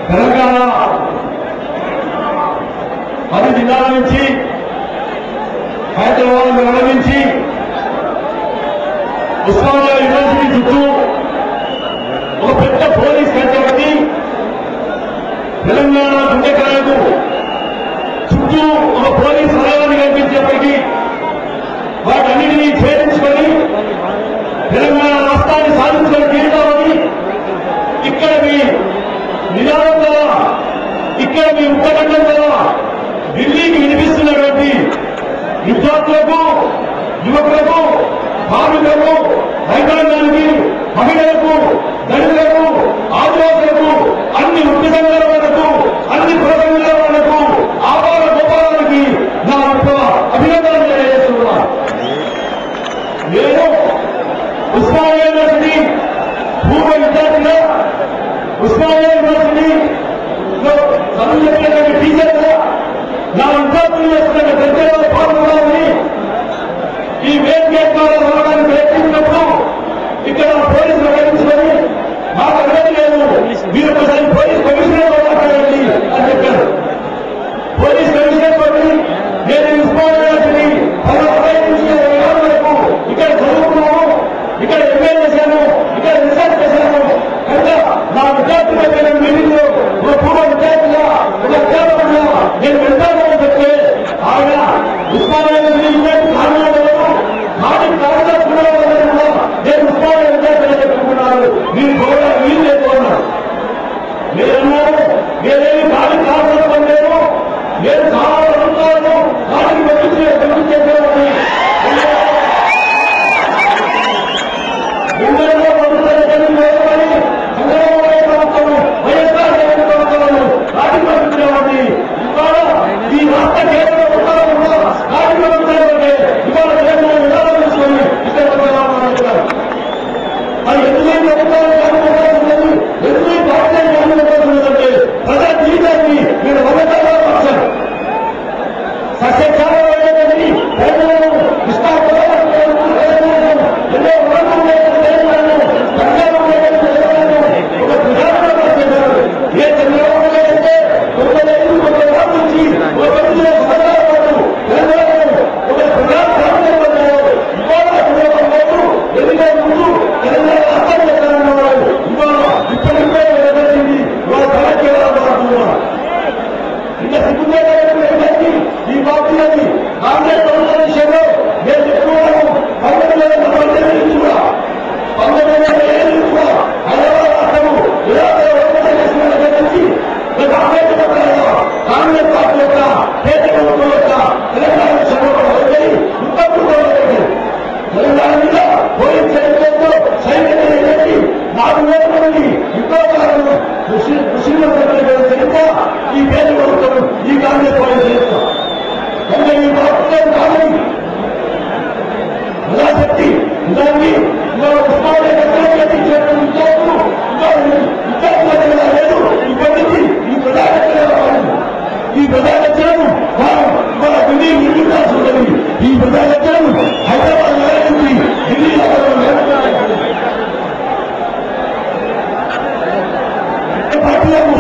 తెలంగాణ 10 జిల్లాల నుంచి హైదరాబాద్ నిర్వహించి ఉస్మానియా యూనివర్సిటీ చుట్టూ ఒక పెద్ద పోలీస్ కట్టబడి తెలంగాణ గుండెకాయకు చుట్టూ ఒక పోలీస్ వలయాన్ని కల్పించేప్పటికీ వాటన్నిటినీ ఛేదించుకొని తెలంగాణ రాష్ట్రాన్ని సాధించిన తీరుతామని ఇక్కడ మీ నినాదం ద్వారా ఇక్కడ మీ ఉత్తకంఠం ద్వారా ఢిల్లీకి వినిపిస్తున్నటువంటి విద్యార్థులకు యువకులకు కార్మికులకు రైతాంగానికి మహిళలకు దళితులకు ఆదివాసులకు అన్ని వృత్తి సంఘాల వాళ్లకు అన్ని కుల సంఘాల వాళ్లకు ఆపాల గోపాలానికి నా యొక్క అభినందనలు తెలియజేస్తున్నా. నేను ఉస్మానియా యూనివర్సిటీ పూర్వ విద్యార్థిగా ఉస్మానియా యూనివర్సిటీలో చదువుతున్నటువంటి టీచర్గా నా విద్యార్థులు చేస్తున్న చర్చలో పాల్గొనాలని ఈ మెయిన్ గేట్ ద్వారా రావడానికి ప్రయత్నించినప్పుడు ఇక్కడ పోలీసులు గమనించుకొని మాకు అనుమతి లేదు, మీరు ఒకసారి పోలీస్ కమిషనర్ తో మాట్లాడండి అని చెప్పారు. పోలీస్ కమిషనర్ తోటి నేను ఉస్మానియా యూనివర్సిటీ 15 నుంచి 20 వరకు ఇక్కడ చదువుకున్నాము, ఇక్కడ ఎంఏ చేశాను, ఇక్కడ రీసెర్చ్ చేశాను కనుక నా విద్యార్థుల మీటింగ్ లో ఒక పూర్వ విద్యార్థిగా ఒక అధ్యాపకుడిగా నేను వెళ్తాను అని చెప్తే ఆయన ఉస్మానియా యూనివర్సిటీ కారణాలు మాటి కారణాలు కూడా నేను ఉస్మానియా విద్యార్థులు చెప్పుకున్నాను, మీరు కూడా వీలు లేకున్నారు. నేనన్నాను నేనేమి కాని కారణాలు పొందాను, నేను చాలా ప్రభుత్వాలను వాటిని పంపించేసేవాడిని. ఇందులో ప్రభుత్వాలు చంద్రబాబు ప్రభుత్వం వైఎస్ఆర్ జగన్ ప్రభుత్వాలను వాటిని పంపించేవాడిని. ఇవాళ ఈ రాష్ట్ర కేంద్ర ప్రభుత్వాలు వాటిని పంపించాలంటే ఇవాళ కేంద్ర విధానం తీసుకొని ఇక్కడ ప్రభుత్వాలు అది ఎందుకు ప్రభుత్వాలు కారణం ఎందుకు భారతీయ జగన్ ప్రభుత్వం ప్రజా జీవితాన్ని మీరు వదలగా మార్చారు. సస్యక్షామమైనటువంటి రైతులను ఏ చంద్రబాబు అయితే 95 నుంచి ఒక ప్రజా ఇవాళ ఎదిగే ముందు తెలంగాణ రాష్ట్రం చేస్తారన్నవాడు ఇవాళ ఇప్పటికే ఎదర్చింది ఇవాళ తెలంగాణ మారుతున్నారు. ఇంకా సిగ్గుచేయాలి ఈ పార్టీ అది కాంగ్రెస్ ప్రభుత్వం విషయంలో నేను చెప్పుకున్నాను. 1990 నుంచి కూడా 1907 నుంచి కూడా హైదరాబాద్ రాష్ట్రము నుంచి కాంగ్రెస్ కాంగ్రెస్ పార్టీ యొక్క కేంద్ర ప్రభుత్వం యొక్క తెలంగాణ విషయంలో తెలంగాణ మీద పోలీస్ సైనికులతో సైనికులు 4,000 మంది యుద్ధాలను ముస్లింల చరిత్ర ఈ కేంద్ర ప్రభుత్వం ఈ కాంగ్రెస్ పార్టీ చరిత్ర అంటే ఈ ప్రభుత్వం కాదని ప్రజాశక్తి నిజానికి ఉస్మానియా విద్యార్థులు విద్యార్థుల లేదు. ఇప్పటి నుంచి ఈ ప్రజాలక్షణను మన ఢిల్లీ నిర్మించాల్సి ఉంటుంది. ఈ ప్రజాలక్షణను హైదరాబాద్ నగరం నుంచి ఢిల్లీ పార్టీలకు